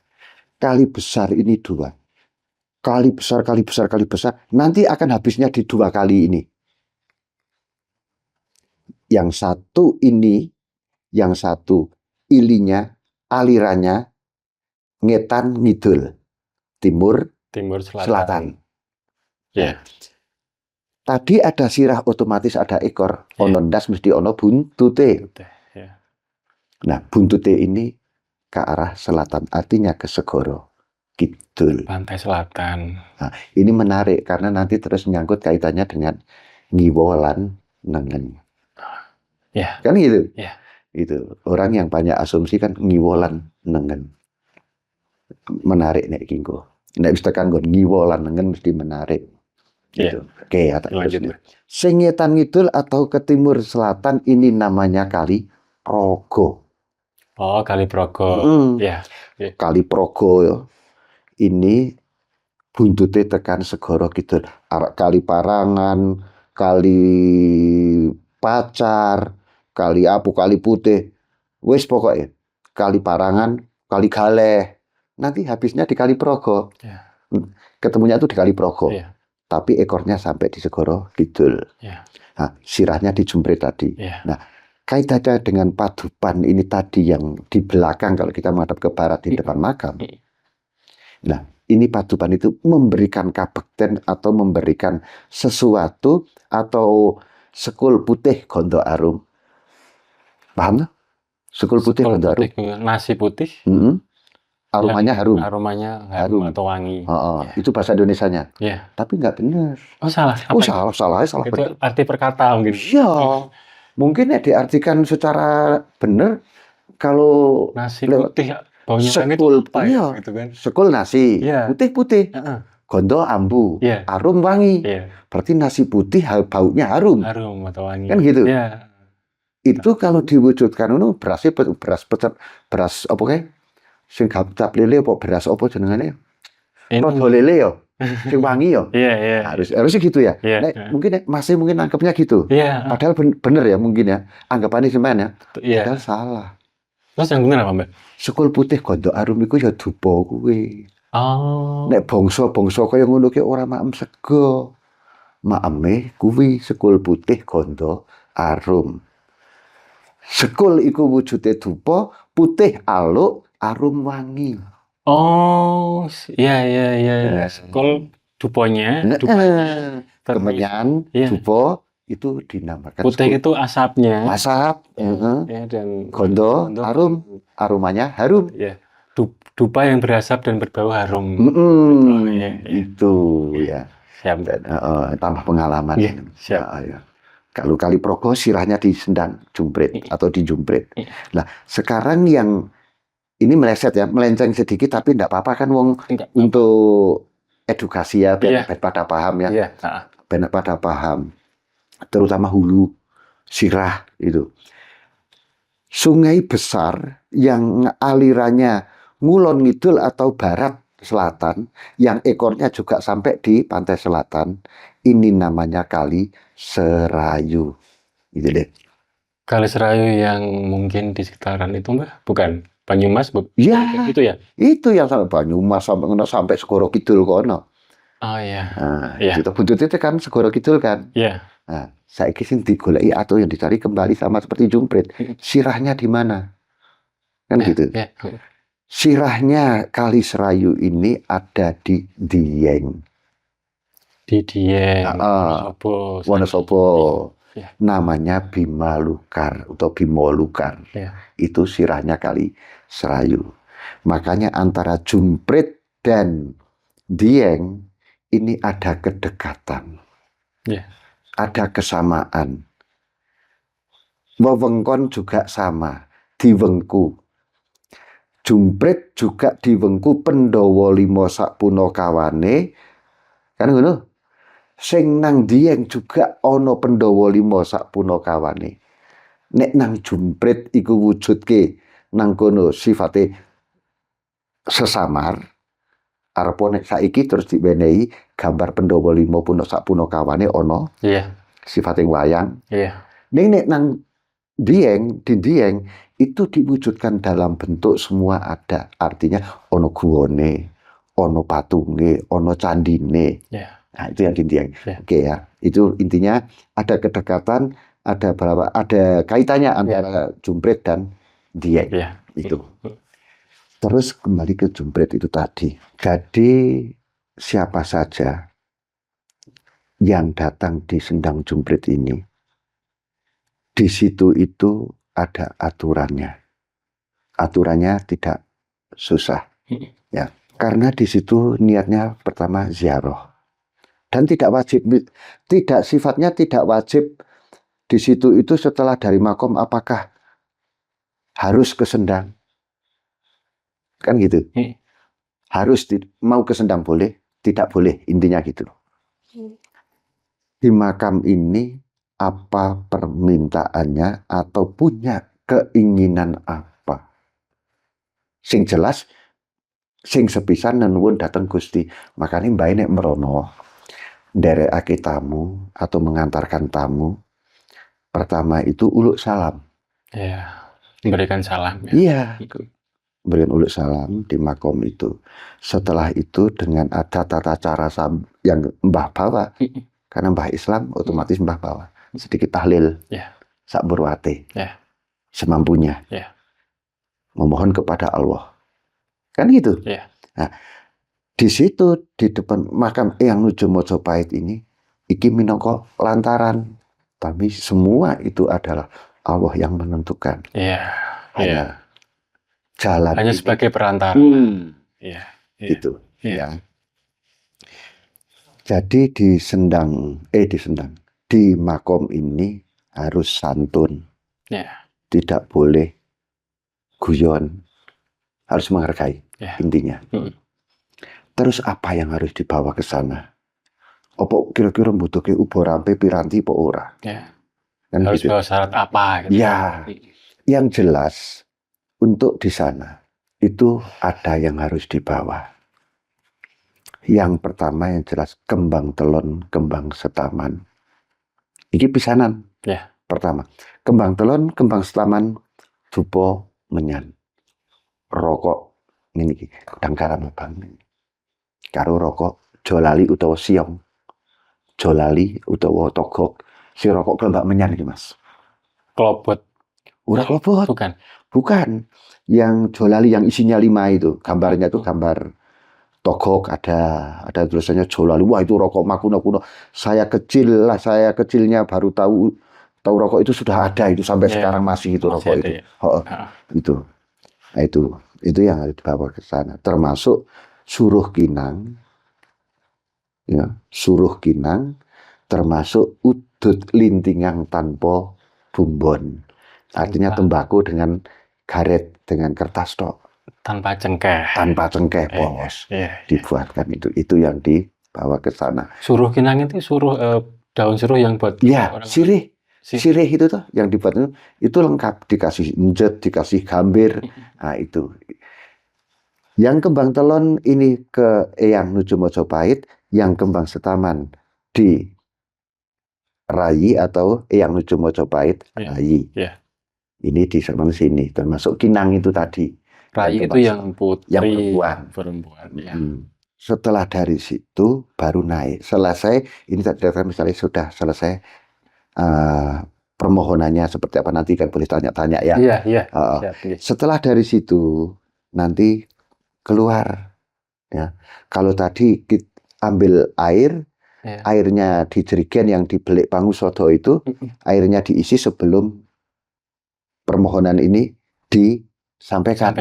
Kali besar ini 2. Kali besar, nanti akan habisnya di 2 kali ini. Yang satu ini, yang satu ilinya, alirannya ngetan ngidul, timur selatan. Ya. Tadi ada sirah otomatis ada ekor, ono ndas mesti ono buntute. Ya. Nah, buntute ini ke arah selatan, artinya ke segoro kidul. Pantai selatan. Nah, ini menarik karena nanti terus menyangkut kaitannya dengan ngiwolan nengen. Ya. Kan gitu? Ya. Itu orang yang banyak asumsi kan ngiwolan nengen. Menarik nek kingko. Nek wis tekan nggon ngiwolan nengen mesti menarik. Gitu. Ya. Oke, ya tak lanjut. Sing ngetan ngidul atau ke timur selatan ini namanya Kali Progo. Oh, Kali Progo. Ya. Kali Progo ya. Ini buntute tekan segoro kidul. Kali Parangan, Kali Pacar, Kali Apu, Kali Putih. Wis pokoknya Kali Parangan, Kali Galeh. Nanti habisnya di Kali Progo. Ya. Ketemunya itu di Kali Progo. Ya. Tapi ekornya sampai di segoro kidul. Ya. Nah, sirahnya di Jumprit tadi. Ya. Nah, kaitannya dengan Padupan ini tadi yang di belakang kalau kita menghadap ke barat di depan makam. Nah, ini Padupan itu memberikan kabekten atau memberikan sesuatu atau sekul putih gondo arum. Paham? Sekul putih gondo arum. Nasi putih. Aromanya harum. Aromanya harum atau wangi. Ya. Itu bahasa Indonesianya. Ya. Tapi nggak benar. Oh, salah. Salah. Itu arti perkata mungkin. Iya. Mungkin ya diartikan secara benar kalau nasi putih baunya sekul gitu kan. Sekul nasi, putih. Gondo ambu, arum wangi. Berarti nasi putih baunya harum. Harum atau wangi. Kan gitu. Ya. Itu kalau diwujudkan itu beras apa kayak sing gap lele apa beras apa jenengane? Rodo lele yo. Sing wangi yo. Iya. Harusnya gitu ya. Mungkin masih nangkepnya gitu. Padahal bener ya mungkin ya. Anggapannya semuanya. Padahal salah. Terus yang bener apa, Mbak? Sekul putih gondo arum iku ya dupa kuwi. Oh. Nek bangsa kaya ngono ki ora maem sego. Maeme kuwi sekul putih gondo arum. Sekul iku wujude dupa, putih aluk, arum wangi. Oh, iya. Sekul duponya, kemenyan, dupa itu dinamakan putih sekul. Itu asapnya. Asap, dan gondo, arum, aromanya harum. Ya. Dupa yang berasap dan berbau harum. Itu ya. Siap. Tambah pengalaman. Siap. Kalau Kali Progo sirahnya di Sendang Jumprit atau di Jumprit. Nah, sekarang yang ini meleset ya, melenceng sedikit tapi enggak apa-apa kan wong untuk edukasi ya, biar pada paham ya. Biar pada paham. Terutama hulu, sirah itu. Sungai besar yang alirannya ngulon ngidul atau barat selatan, yang ekornya juga sampai di pantai selatan, ini namanya Kali Serayu. Gitu deh. Kali Serayu yang mungkin di sekitaran itu, Mbak? Bukan? Banyumas? Ya, itu ya? Itu yang sampai Banyumas, sampai Segoro Kidul kono. Oh iya. Nah, itu buntutnya kan Segoro Kidul kan? Iya. Nah, saiki sing digoleki atau yang dicari kembali sama seperti Jumprit. Sirahnya di mana? Kan gitu. Sirahnya Kali Serayu ini ada di Dieng. Di Dieng. Wonosobo. Namanya Bimalukar atau Bimolukar. Itu sirahnya Kali Serayu. Makanya antara Jumprit dan Dieng ini ada kedekatan. Ada kesamaan. Wewengkon juga sama, di Wengku. Jumprit juga di Wengku Pandhawa 5 sakpunakawane Kan ngono. Sing nang Dieng juga ana Pandhawa 5 sak punakawane. Nek nang Jumprit iku wujudke nang kono sifate sesamar. Arepa nek saiki terus diwenehi gambar Pandhawa 5 sak punakawane ana. Iya. Sifate wayang. Iya. Nek nang Dieng, di Dieng itu diwujudkan dalam bentuk semua ada. Artinya ono guwone, ono patunge, ono candine. Yeah. Nah, itu yang di Dieng. Yeah. Oke ya. Itu intinya ada kedekatan, ada kaitannya antara Jumprit dan Dieng. Yeah. Itu. Terus kembali ke Jumprit itu tadi. Jadi siapa saja yang datang di Sendang Jumprit ini, di situ itu ada aturannya. Aturannya tidak susah. Ya, karena di situ niatnya pertama ziarah. Dan tidak wajib, sifatnya tidak wajib di situ itu setelah dari makom apakah harus ke Sendang. Kan gitu. Harus mau ke Sendang boleh, tidak boleh, intinya gitu. Di makam ini apa permintaannya atau punya keinginan apa. Sing jelas, sing sepisan nuwun dateng Gusti. Makanya mbak nek merono nderekake tamu atau mengantarkan tamu. Pertama itu uluk salam. Iya, memberikan salam. Iya, berikan uluk salam di makom itu. Setelah itu dengan ada tata cara yang mbah bawa. Karena mbah Islam otomatis mbah bawa. Sedikit tahlil. Sak burwate. Semampunya. Memohon kepada Allah. Kan gitu. Nah, di situ di depan makam Eyang Nuju Mojopahit ini iki minangka lantaran, tapi semua itu adalah Allah yang menentukan. Hanya jalan hanya ini. Sebagai perantara. Itu. Ya. Jadi di makom ini harus santun. Tidak boleh guyon. Harus menghargai intinya. Terus apa yang harus dibawa ke sana? Apa kira-kira butuhke ubo rampe piranti apa ora? Kan harus gitu. bawa syarat apa gitu. Ya. Yang jelas untuk di sana itu ada yang harus dibawa. Yang pertama yang jelas kembang telon, kembang setaman. Ini pisanan. Pertama, kembang telon, kembang setaman, dupa menyan. Rokok ini kudang garam bang. Karo rokok jolali utawa siong. Jolali utawa togok. Si rokok kelombak menyan ini Mas. Klobot. Ora klobot. Bukan. Yang jolali yang isinya 5 itu. Gambarnya itu gambar togok, ada tulisannya jolali. Wah itu rokok kuno. Saya kecilnya baru tahu rokok itu sudah ada itu sampai sekarang masih itu rokok itu. Itu. Nah, itu yang harus dibawa ke sana. Termasuk suruh kinang. Ya, suruh kinang termasuk udut lintingang tanpa bumbon. Artinya tembakau dengan garet, dengan kertas tok. Tanpa cengkeh. Polos. Dibuatkan itu yang dibawa ke sana. Suruh kinang itu daun suruh yang buat orang sirih itu tuh yang dibuat itu lengkap, dikasih njet, dikasih gambir. Nah, itu. Yang kembang telon ini ke Eyang Nuju Mojopahit, yang kembang setaman di Rayi atau Eyang Nuju Mojopahit Rayi. Ini di sana sini, termasuk kinang itu tadi. Rayi itu yang putri, yang perempuan. Setelah dari situ baru naik. Selesai, ini misalnya sudah selesai permohonannya seperti apa nanti kan boleh tanya-tanya ya. Setelah dari situ nanti keluar. Ya. Kalau tadi kita ambil air, airnya di jerigen yang di Belik Pangusodo itu, airnya diisi sebelum permohonan ini disampaikan.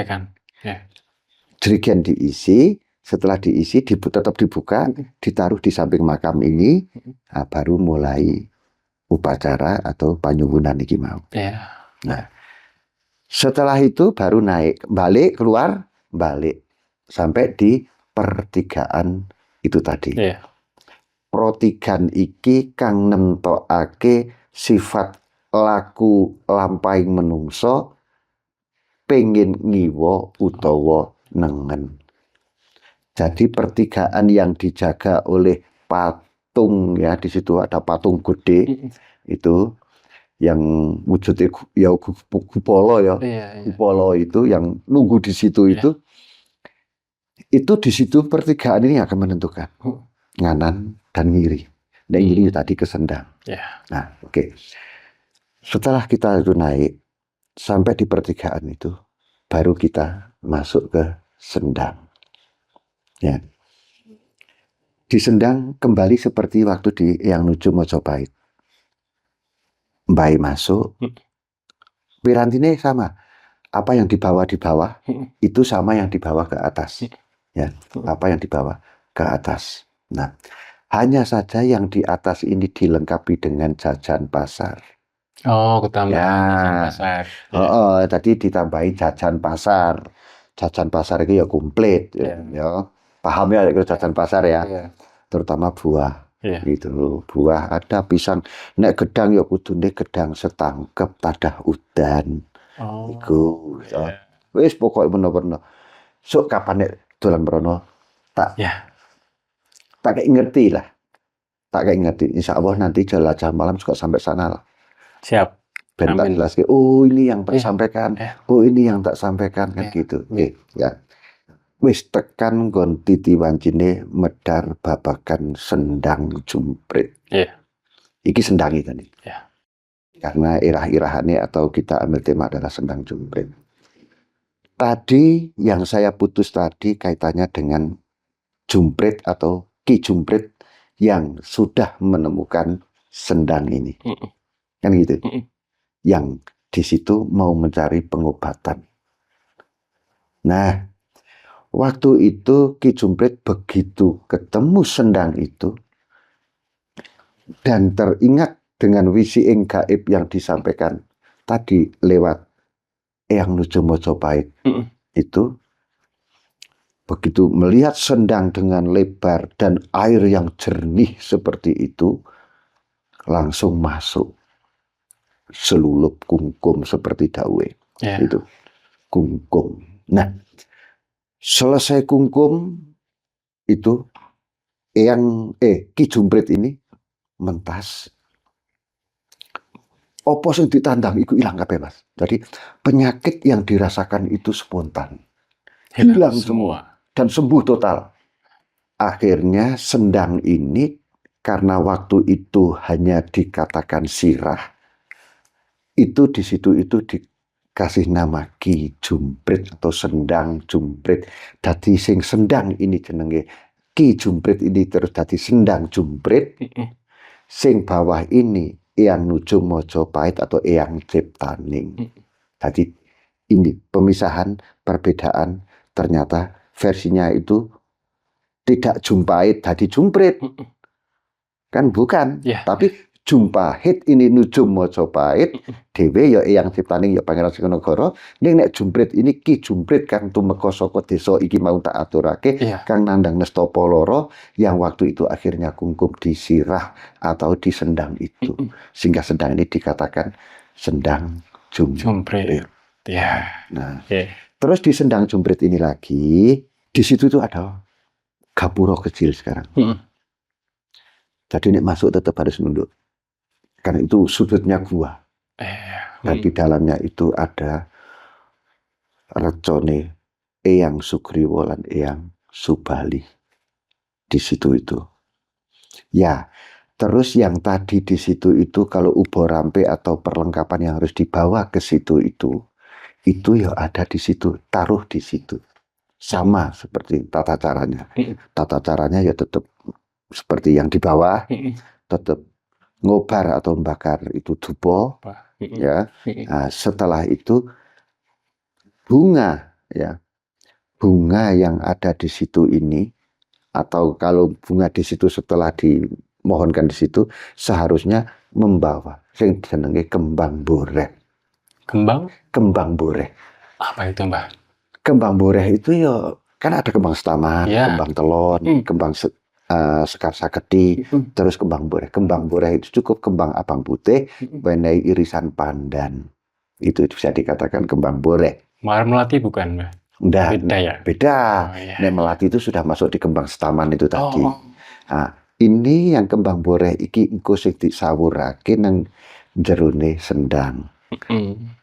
Jerigen diisi, setelah diisi tetap dibuka, ditaruh di samping makam ini, baru mulai upacara atau panyuwunan iki mau. Nah, setelah itu baru naik, balik sampai di pertigaan itu tadi. protigan iki kang nemtokake sifat laku lampahing menungso pengen ngiwa utawa nengen. Jadi pertigaan yang dijaga oleh patung, ya, di situ ada patung gede itu yang wujudnya ya kupolo ya, kupolo itu yang nunggu di situ itu di situ pertigaan ini akan menentukan nganan dan ngiri. Dan ngiri tadi kesendang. Nah, oke. Setelah kita itu naik sampai di pertigaan itu, baru kita masuk ke sendang. Ya. Di sendang kembali seperti waktu di Eyang Nuju Mojopahit. Mbai masuk, pirantine sama. Apa yang dibawa di bawah itu sama yang dibawa ke atas. Ya, apa yang dibawa ke atas. Nah, hanya saja yang di atas ini dilengkapi dengan jajan pasar. Oh, ketambahan jajan pasar. Tadi ditambahi jajan pasar. Jajan pasar itu ya komplit. Ya. Paham ya itu jajan pasar ya. Terutama buah. Gitu. Buah ada pisang. Nek gedang ya kudune gedang setangkep tadah udan. Iku. Wis pokoknya bener-bener. Sok kapan nek dolan merono tak kayak ngerti lah. Tak kayak ngerti. Insya Allah nanti jelajah malam juga sampai sana lah. Siap. Ben tak jelaskan. Oh ini yang tak sampaikan. Oh ini yang tak sampaikan kan gitu. Ya. Wis tekan nggon titi wancine medar babakan sendang jumprit. Iki sendangi tadi. Karena irah-irahannya atau kita ambil tema adalah sendang jumprit. Tadi yang saya putus tadi kaitannya dengan jumprit atau ki jumprit yang sudah menemukan sendang ini. Kan gitu. Yang di situ mau mencari pengobatan. Nah, waktu itu Ki Jumprit begitu ketemu sendang itu dan teringat dengan wisi ing gaib yang disampaikan tadi lewat Eyang Nuju Mojopahit itu, begitu melihat sendang dengan lebar dan air yang jernih seperti itu, langsung masuk selulup kungkum seperti dawe. Itu kungkum. Nah, selesai kungkum itu Ki Jumprit ini mentas. Opo sing ditandang iku ilang kabeh, Mas. Jadi penyakit yang dirasakan itu spontan. Hilang semua dan sembuh total. Akhirnya sendang ini karena waktu itu hanya dikatakan sirah, itu di situ itu dikasih nama Ki Jumprit atau sendang Jumprit. Dadi sing sendang ini jenenge Ki Jumprit ini terus dadi sendang Jumprit. Sing bawah ini Eyang Nuju Mojopahit atau Eyang Ciptaning. Jadi ini pemisahan, perbedaan, ternyata versinya itu tidak Jumpahit jadi Jumprit. Kan bukan, tapi Jumpahit ini Nuju Mojopahit, dhewe ya Eyang Ciptaning ya Pangeran Singgonegara, ning nek Jumprit ini Ki Jumprit kang tumeka saka desa iki mau tak aturake, kang nandang nestapa loro yang waktu itu akhirnya kungkum di sirah atau di sendang itu. Sehingga sendang ini dikatakan sendang Jumprit. Nah, terus di sendang Jumprit ini lagi, di situ tuh ada gapura kecil sekarang. Jadi nek masuk tetap harus nunduk. Karena itu sudutnya gua. Dan di dalamnya itu ada recone Eyang Sugriwa lan Eyang Subali. Di situ itu. Ya, terus yang tadi di situ itu kalau ubo rampe atau perlengkapan yang harus dibawa ke situ itu ya ada di situ, taruh di situ. Sama seperti tata caranya. Tata caranya ya tetap seperti yang di bawah, tetap ngobar atau membakar itu dupo, ya. Nah, setelah itu bunga, ya, bunga yang ada di situ ini, atau kalau bunga di situ setelah dimohonkan di situ, seharusnya membawa sing jenenge kembang boreh. Kembang boreh. Apa itu, Mbah? Kembang boreh itu ya kan ada kembang setaman, kembang telon, kembang sekar saketi, terus kembang boreh. Kembang boreh itu cukup kembang abang putih, wenei irisan pandan. Itu bisa dikatakan kembang boreh. Mar melati bukan, Mbah? Udah, Beda ya? beda. Oh, iya. Nek melati itu sudah masuk di kembang setaman itu tadi. Oh. Nah, ini yang kembang boreh iki engko sing disawurake nang jerone sendang.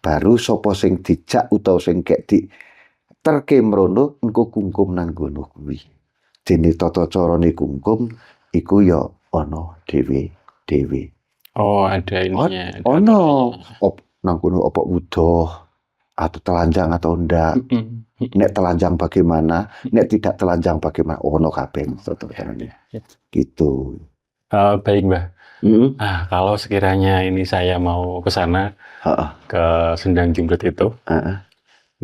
Baru sapa sing dijak utawa sing kek di terke mrono engko kungkum nang ngono kuwi. Dene tata carane kungkum iku ya ana dhewe-dhewe. Oh, ada ininya. Ono nang kono apa udoh atau telanjang atau ndak. Nek telanjang bagaimana, nek tidak telanjang bagaimana, ono kabeh tata carane. Gitu. Baik, Mbah. Nah, kalau sekiranya ini saya mau ke sana, ke Sendang Jumret itu,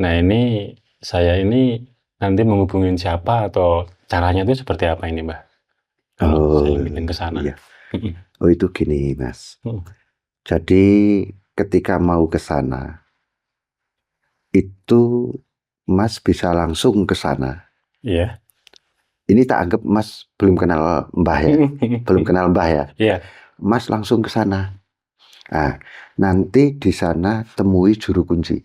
nah ini saya ini nanti menghubungin siapa atau caranya itu seperti apa ini, Mbah? Kalau saya ingin ke sana. Iya. Oh, itu gini, Mas. Jadi ketika mau ke sana, itu Mas bisa langsung ke sana. Iya. Ini tak anggap Mas belum kenal Mbah ya. Belum kenal Mbah ya. Iya. Mas langsung ke sana. Nah, nanti di sana temui juru kunci.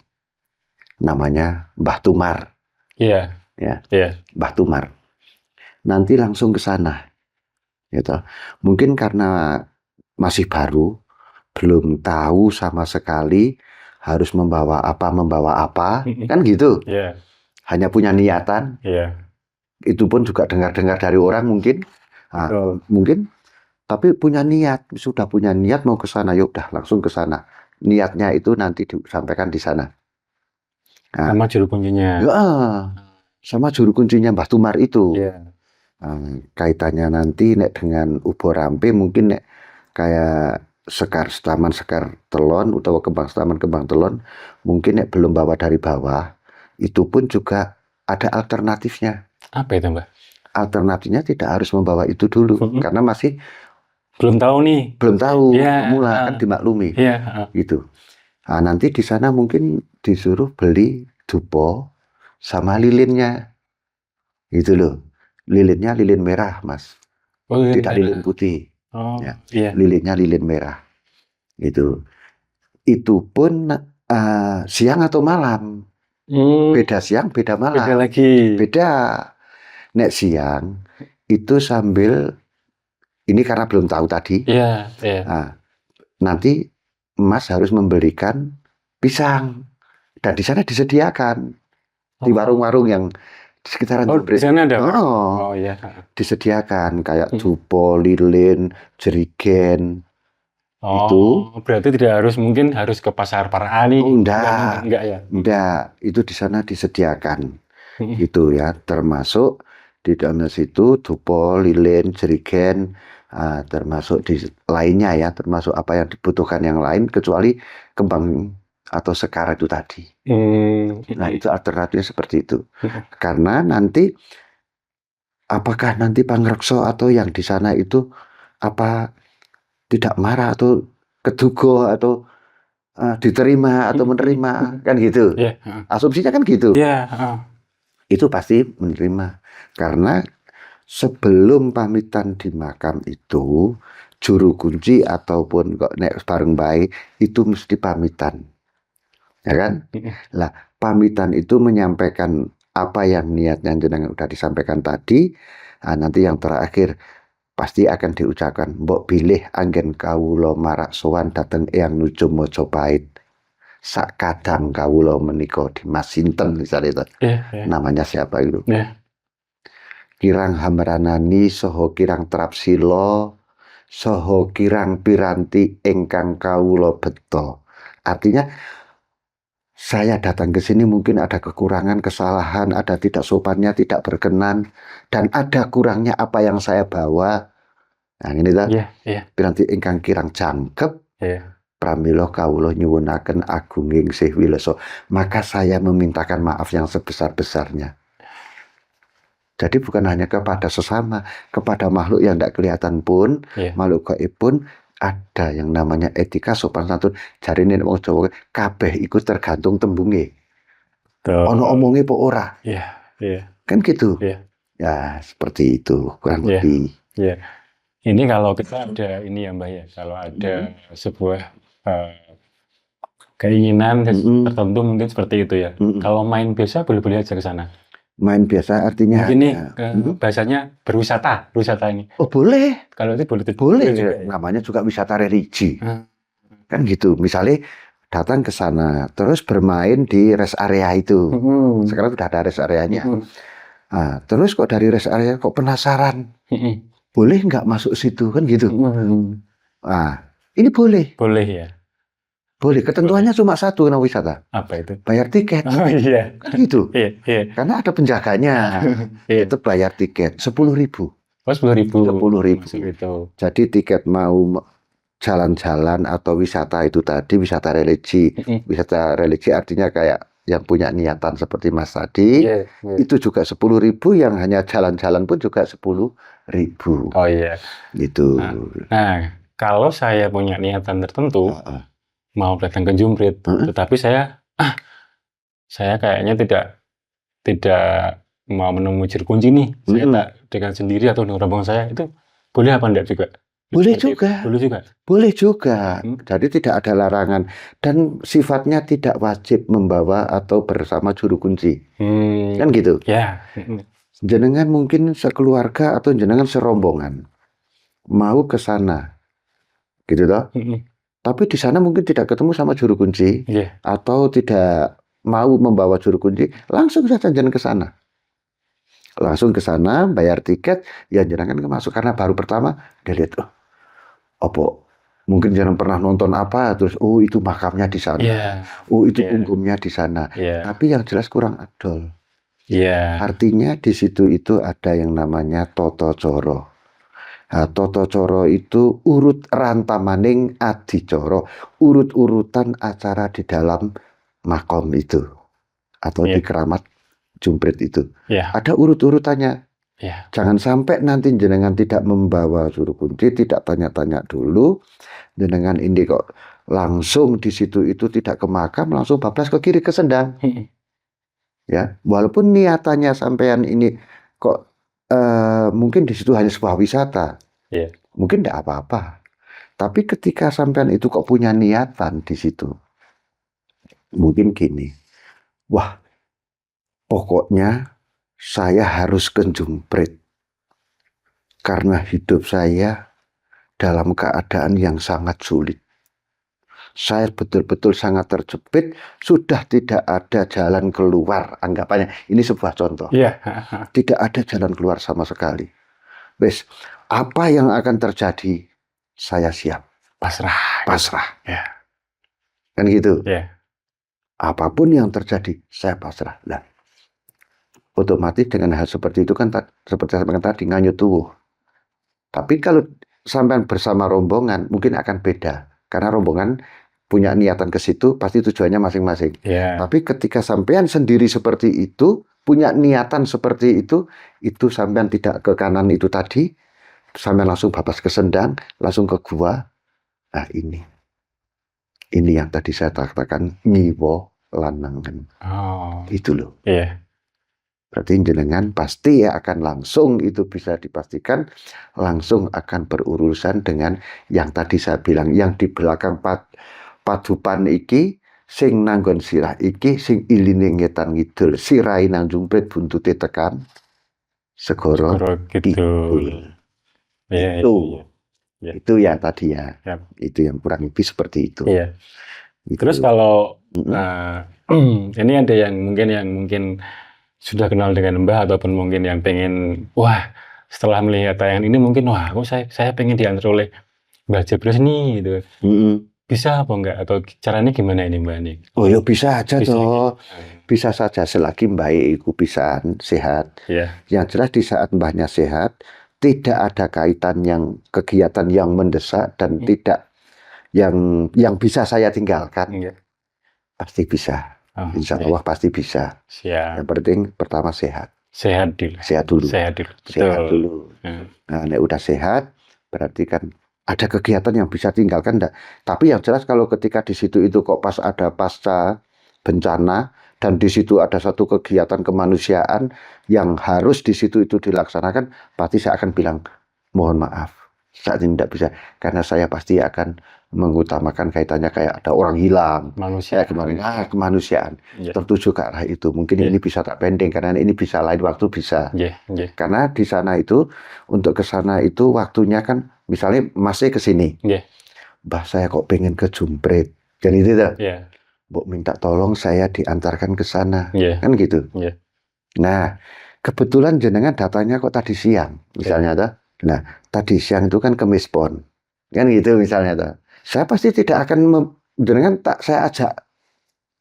Namanya Mbah Tumar. Iya. Ya. Iya. Mbah Tumar. Nanti langsung ke sana. Gitu. Mungkin karena masih baru, belum tahu sama sekali harus membawa apa, kan gitu. Iya. Hanya punya niatan. Iya. Itu pun juga dengar-dengar dari orang mungkin. Nah, mungkin tapi punya niat, sudah punya niat mau ke sana, ya udah langsung ke sana. Niatnya itu nanti disampaikan di sana. Nah, sama juru kuncinya. Ya, sama juru kuncinya Mbah Tumar itu. Iya. Kaitannya nanti nek dengan ubo rampe mungkin nek kayak sekar setaman sekar telon utawa kembang setaman kembang telon mungkin nek belum bawa dari bawah itu pun juga ada alternatifnya. Apa itu, Mbak? Alternatifnya tidak harus membawa itu dulu karena masih belum tahu nih. Belum tahu. Yeah, Pemula kan dimaklumi. Gitu. Nah, nanti di sana mungkin disuruh beli dupo sama lilinnya. Gitu loh. Lilinnya lilin merah, Mas. Tidak lilin putih. Ya. Lilinnya lilin merah. Gitu. Itu pun siang atau malam. Beda siang, beda malam. Beda lagi. Beda. Nek siang itu sambil ini karena belum tahu tadi. Iya. Nah, nanti Mas harus membelikan pisang dan di sana disediakan di warung-warung yang di sekitaran Jumret. Di sana ada. Iya. Disediakan kayak dupo, lilin, jerigen. Itu berarti tidak harus mungkin harus ke pasar Parani. Enggak ya. Enggak, itu di sana disediakan. Gitu ya, termasuk di dalam situ dupo, lilin, jerigen, termasuk di lainnya ya, termasuk apa yang dibutuhkan yang lain kecuali kembang atau sekar itu tadi. Nah, itu alternatifnya seperti itu. Karena nanti apakah nanti pangrekso atau yang di sana itu apa tidak marah atau kedugo atau diterima atau menerima kan gitu. Asumsinya kan gitu. Itu pasti menerima karena sebelum pamitan di makam itu juru kunci ataupun kok nek bareng baik itu mesti pamitan, ya kan? Lah pamitan itu menyampaikan apa yang niatnya jenengan udah disampaikan tadi. Nanti yang terakhir pasti akan diucapkan mbok bilih anggen kawula marak sowan dateng Eyang Nuju Mojopahit. Sak kadang kawula menika Dimas sinten misalnya itu. Namanya siapa itu? Kirang Hamranani saha kirang Trapsila saha kirang piranti ingkang kawula beta. Artinya saya datang ke sini mungkin ada kekurangan, kesalahan, ada tidak sopannya, tidak berkenan dan ada kurangnya apa yang saya bawa. Nah ini kan piranti ingkang kirang jangkep. Pramila kawula nyuwunaken agunging Sih Wilasa, maka saya memintakan maaf yang sebesar-besarnya. Jadi bukan hanya kepada sesama, kepada makhluk yang tidak kelihatan pun, makhluk gaib pun ada yang namanya etika sopan santun. Jarine wong Jawa kabeh iku tergantung tembunge. Ono omonge apa ora? Kan gitu. Ya, seperti itu kurang lebih. Iya. Ini kalau kita ada ini ya Mbah ya, kalau ada sebuah keinginan tertentu mungkin seperti itu ya. Kalau main biasa boleh-boleh aja ke sana. Main biasa artinya Mungkin nih bahasanya berwisata ini. Oh boleh. Kalau itu boleh juga. Namanya juga wisata religi. Kan gitu. Misalnya datang ke sana, terus bermain di rest area itu. Sekarang sudah ada rest areanya. Nah, terus kok dari rest area kok penasaran, boleh nggak masuk situ kan gitu. Nah, ini boleh. Boleh ya. Boleh. Ketentuannya cuma satu kena wisata. Apa itu? Bayar tiket. Oh iya. Kan gitu. Iya. Karena ada penjaganya. Itu bayar tiket 10.000. Oh 10.000. 10.000. Jadi tiket mau jalan-jalan atau wisata itu tadi, wisata religi. Wisata religi artinya kayak yang punya niatan seperti Mas tadi, itu juga 10.000, yang hanya jalan-jalan pun juga 10.000. Oh iya. Gitu. Nah, kalau saya punya niatan tertentu, mau datang ke Jumprit, tetapi saya kayaknya tidak mau menemui juru kunci nih. Saya tak dengan sendiri atau dengan rombongan saya, itu boleh apa enggak juga? Boleh juga. Boleh juga. Jadi tidak ada larangan. Dan sifatnya tidak wajib membawa atau bersama juru kunci. Kan gitu? Ya. Jenengan mungkin sekeluarga atau jenengan serombongan mau ke sana. Gitu toh? Tapi di sana mungkin tidak ketemu sama juru kunci. Atau tidak mau membawa juru kunci, langsung saja jangan ke sana. Langsung ke sana, bayar tiket, ya jenengan masuk. Karena baru pertama, dia lihat, mungkin jangan pernah nonton apa, terus itu makamnya di sana, itu punggungnya di sana. Tapi yang jelas kurang adol. Artinya di situ itu ada yang namanya Toto Coro. Nah, Toto Coro itu urut rantamaning adicara, urut-urutan acara di dalam makom itu atau di keramat Jumprit itu. Ada urut-urutannya. Jangan sampai nanti jenengan tidak membawa juru kunci, tidak tanya-tanya dulu. Jenengan ini kok langsung di situ itu tidak ke makam, langsung bablas ke kiri ke sendang. Ya, walaupun niatannya sampean ini kok mungkin di situ hanya sebuah wisata. Mungkin tidak apa-apa. Tapi ketika sampean itu kok punya niatan di situ, mungkin gini, wah, pokoknya saya harus ke Jumprit karena hidup saya dalam keadaan yang sangat sulit. Saya betul-betul sangat terjepit, sudah tidak ada jalan keluar. Anggapannya, ini sebuah contoh. Tidak ada jalan keluar sama sekali. Wes, apa yang akan terjadi? Saya siap. Pasrah. Kan gitu. Apapun yang terjadi, saya pasrah. Nah, otomatis dengan hal seperti itu kan seperti saya sampaikan tadi, nganyut tuwuh. Tapi kalau sampai bersama rombongan mungkin akan beda. Karena rombongan punya niatan ke situ, pasti tujuannya masing-masing. Tapi ketika sampean sendiri seperti itu, punya niatan seperti itu sampean tidak ke kanan itu tadi, sampean langsung babas ke sendang, langsung ke gua. Nah ini yang tadi saya katakan ngiwo lanangan. Itu loh. Berarti jenengan pasti akan langsung, itu bisa dipastikan langsung akan berurusan dengan yang tadi saya bilang, yang di belakang padupan iki, sing nanggon sirah iki, sing iline ngetan ngidul, sirai nang Jumprit buntute tekan segoro kidul. Itu ya tadi ya. Itu yang kurang lebih seperti itu. Terus kalau ini ada yang mungkin sudah kenal dengan Mbah, ataupun mungkin yang pengen, wah setelah melihat tayangan ini mungkin, wah kok saya pengen diantar oleh Mbah Jebres nih gitu. Bisa apa enggak? Atau caranya gimana ini Mbah nih? Oh ya bisa aja toh. Bisa saja selagi Mbah iku pisan sehat. Yang jelas di saat Mbahnya sehat, tidak ada kaitan yang kegiatan yang mendesak dan tidak yang bisa saya tinggalkan. Pasti bisa. Insya Allah pasti bisa. Yang penting pertama sehat. Sehat dulu. Nah, nek udah sehat berarti kan ada kegiatan yang bisa tinggalkan enggak. Tapi yang jelas kalau ketika di situ itu kok pas ada pasca bencana dan di situ ada satu kegiatan kemanusiaan yang harus di situ itu dilaksanakan, pasti saya akan bilang mohon maaf, saat ini tidak bisa, karena saya pasti akan mengutamakan kaitannya kayak ada orang hilang, Manusia. kemarin kemanusiaan, tertuju ke arah itu. Mungkin ini bisa tak pending, karena ini bisa lain waktu bisa. Karena di sana itu, untuk ke sana itu waktunya kan, misalnya masih ke sini, Mbah saya kok pengen ke Jumprit, kan itu dah. Mbok minta tolong saya diantarkan ke sana, kan gitu. Nah, kebetulan jenengan datanya kok tadi siang, misalnya dah. Nah, tadi siang itu kan Kemis Pon, kan gitu misalnya dah. Saya pasti tidak akan jenengan tak saya ajak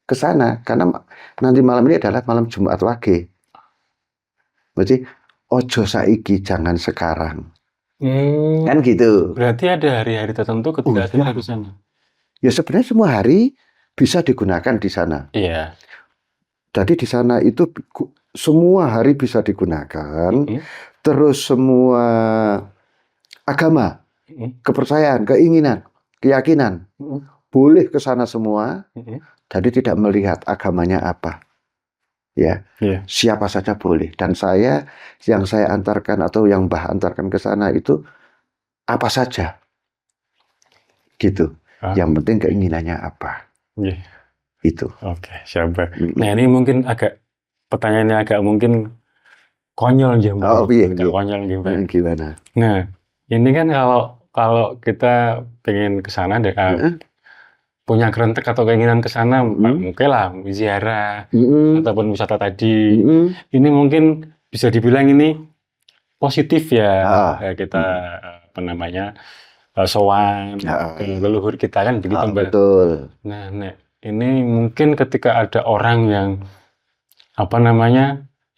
ke sana, karena nanti malam ini adalah malam Jumat Wage. Berarti ojo saiki, jangan sekarang. Kan gitu. Berarti ada hari-hari tertentu ketika saya harus sana. Ya sebenarnya semua hari bisa digunakan di sana. Jadi di sana itu semua hari bisa digunakan. Terus semua agama, kepercayaan, keinginan, keyakinan boleh ke sana semua. Jadi tidak melihat agamanya apa. Ya, siapa saja boleh. Dan saya yang saya antarkan atau yang Mbah antarkan ke sana itu apa saja. Gitu. Yang penting keinginannya apa. Itu. Oke, siap. Nah, ini mungkin pertanyaannya agak mungkin konyol ya, Mbak. Konyol gimana? Nah, ini kan kalau kita pengen ke sana punya kerentek atau keinginan ke sana, mungkin lah ziarah ataupun wisata tadi. Ini mungkin bisa dibilang ini positif ya, kita sowan ke leluhur kita kan begitu, Mbak. Betul. Nah, ini mungkin ketika ada orang yang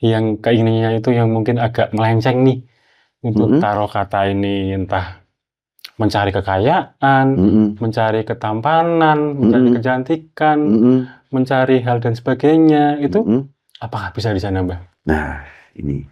yang keinginannya itu yang mungkin agak melenceng nih untuk taruh kata ini, entah mencari kekayaan, mencari ketampanan, mencari kecantikan, mencari hal dan sebagainya, itu apakah bisa di sana, Mbak? Nah, ini